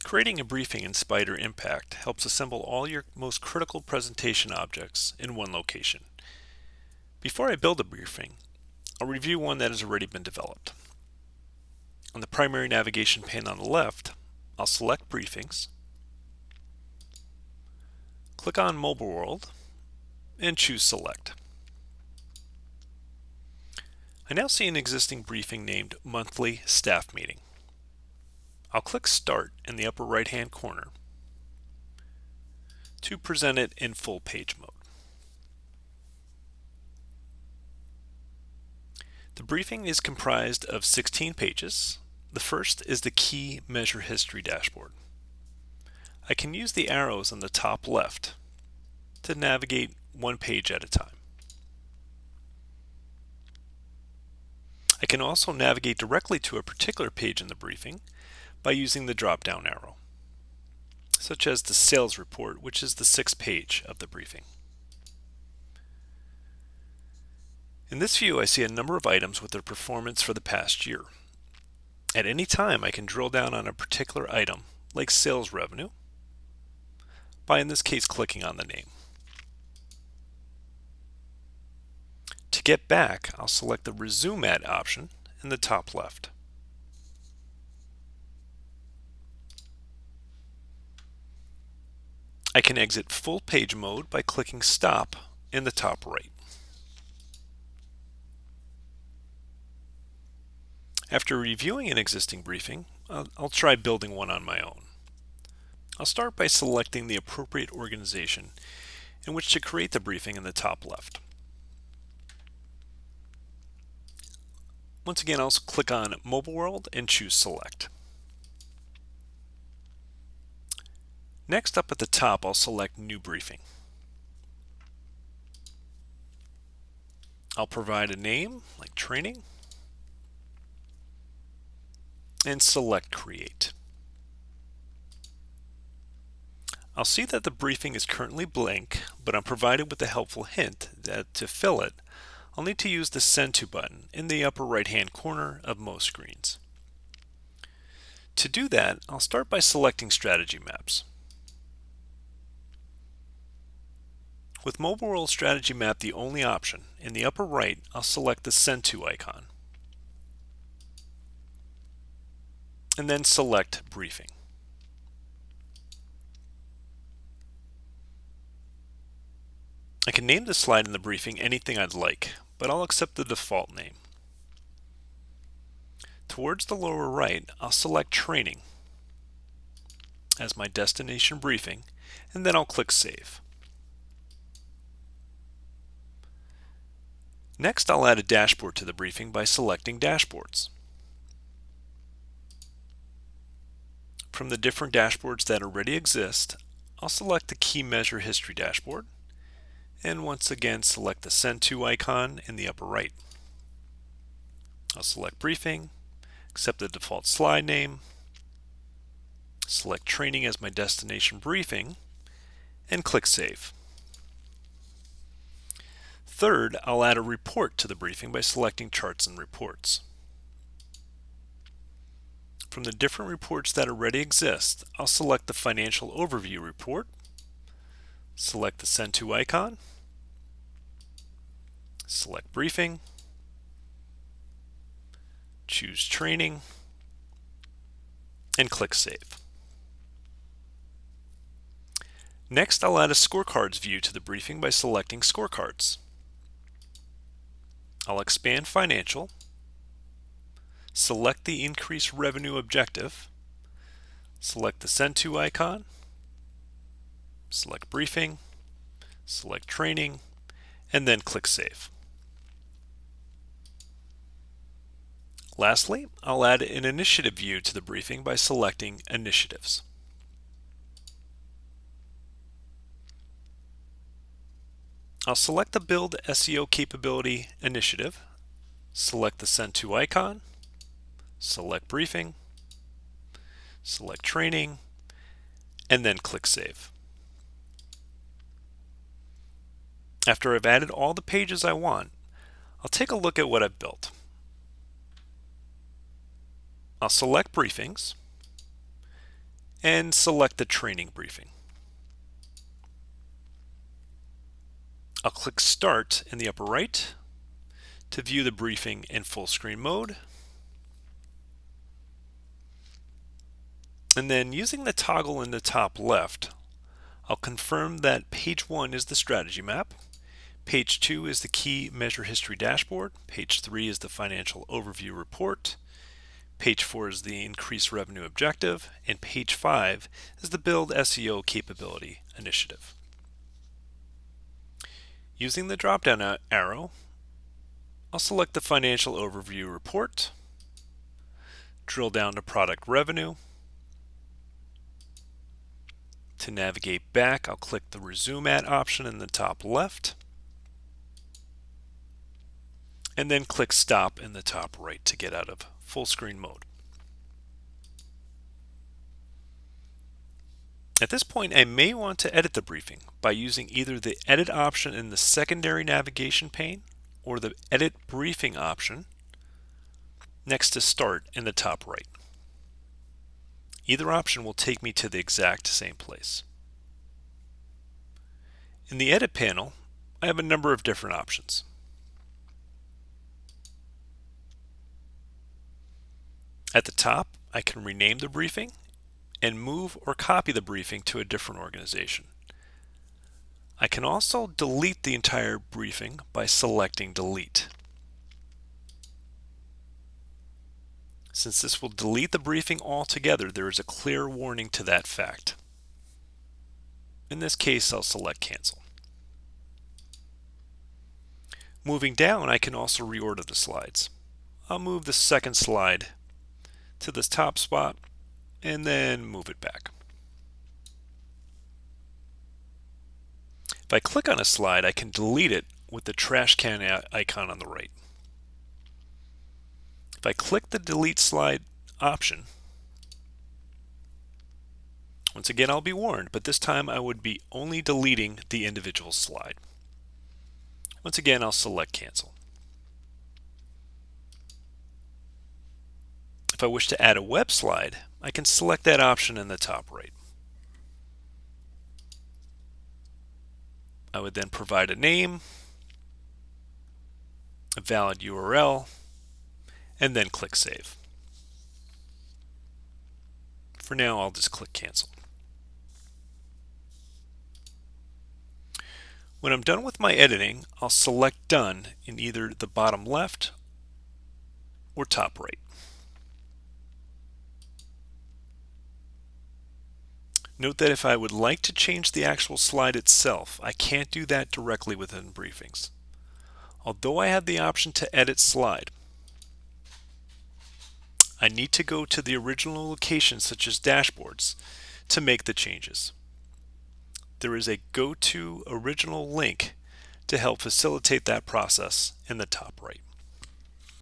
Creating a briefing in Spider Impact helps assemble all your most critical presentation objects in one location. Before I build a briefing, I'll review one that has already been developed. On the primary navigation pane on the left, I'll select Briefings, click on Mobile World, and choose Select. I now see an existing briefing named Monthly Staff Meeting. I'll click Start in the upper right-hand corner to present it in full page mode. The briefing is comprised of 16 pages. The first is the Key Measure History dashboard. I can use the arrows on the top left to navigate one page at a time. I can also navigate directly to a particular page in the briefing by using the drop-down arrow, such as the sales report, which is the 6th page of the briefing. In this view, I see a number of items with their performance for the past year. At any time, I can drill down on a particular item, like sales revenue, by in this case clicking on the name. To get back, I'll select the Resume At option in the top left. I can exit full page mode by clicking Stop in the top right. After reviewing an existing briefing, I'll try building one on my own. I'll start by selecting the appropriate organization in which to create the briefing in the top left. Once again, I'll click on Mobile World and choose Select. Next, up at the top, I'll select New Briefing. I'll provide a name, like Training, and select Create. I'll see that the briefing is currently blank, but I'm provided with a helpful hint that to fill it, I'll need to use the Send To button in the upper right-hand corner of most screens. To do that, I'll start by selecting Strategy Maps. With Mobile World Strategy Map the only option, in the upper right, I'll select the Send To icon, and then select Briefing. I can name the slide in the briefing anything I'd like, but I'll accept the default name. Towards the lower right, I'll select Training as my destination briefing, and then I'll click Save. Next, I'll add a dashboard to the briefing by selecting Dashboards. From the different dashboards that already exist, I'll select the Key Measure History dashboard, and once again select the Send To icon in the upper right. I'll select Briefing, accept the default slide name, select Training as my destination briefing, and click Save. Third, I'll add a report to the briefing by selecting Charts and Reports. From the different reports that already exist, I'll select the Financial Overview report, select the Send To icon, select Briefing, choose Training, and click Save. Next, I'll add a Scorecards view to the briefing by selecting Scorecards. I'll expand Financial, select the Increase Revenue objective, select the Send To icon, select Briefing, select Training, and then click Save. Lastly, I'll add an Initiative view to the briefing by selecting Initiatives. I'll select the Build SEO Capability initiative, select the Send To icon, select Briefing, select Training, and then click Save. After I've added all the pages I want, I'll take a look at what I've built. I'll select Briefings, and select the training briefing. I'll click Start in the upper right to view the briefing in full screen mode. And then using the toggle in the top left, I'll confirm that page 1 is the strategy map, page 2 is the key measure history dashboard, page 3 is the financial overview report, page 4 is the increased revenue objective, and page 5 is the build SEO capability initiative. Using the drop-down arrow, I'll select the financial overview report, drill down to product revenue. To navigate back, I'll click the Resume At option in the top left, and then click Stop in the top right to get out of full screen mode. At this point, I may want to edit the briefing by using either the Edit option in the secondary navigation pane or the Edit Briefing option next to Start in the top right. Either option will take me to the exact same place. In the Edit panel, I have a number of different options. At the top, I can rename the briefing and move or copy the briefing to a different organization. I can also delete the entire briefing by selecting Delete. Since this will delete the briefing altogether, there is a clear warning to that fact. In this case, I'll select Cancel. Moving down, I can also reorder the slides. I'll move the second slide to this top spot and then move it back. If I click on a slide, I can delete it with the trash can icon on the right. If I click the Delete Slide option, once again I'll be warned, but this time I would be only deleting the individual slide. Once again, I'll select Cancel. If I wish to add a web slide, I can select that option in the top right. I would then provide a name, a valid URL, and then click Save. For now, I'll just click Cancel. When I'm done with my editing, I'll select Done in either the bottom left or top right. Note that if I would like to change the actual slide itself, I can't do that directly within Briefings. Although I have the option to edit slide, I need to go to the original location such as dashboards to make the changes. There is a Go to Original link to help facilitate that process in the top right.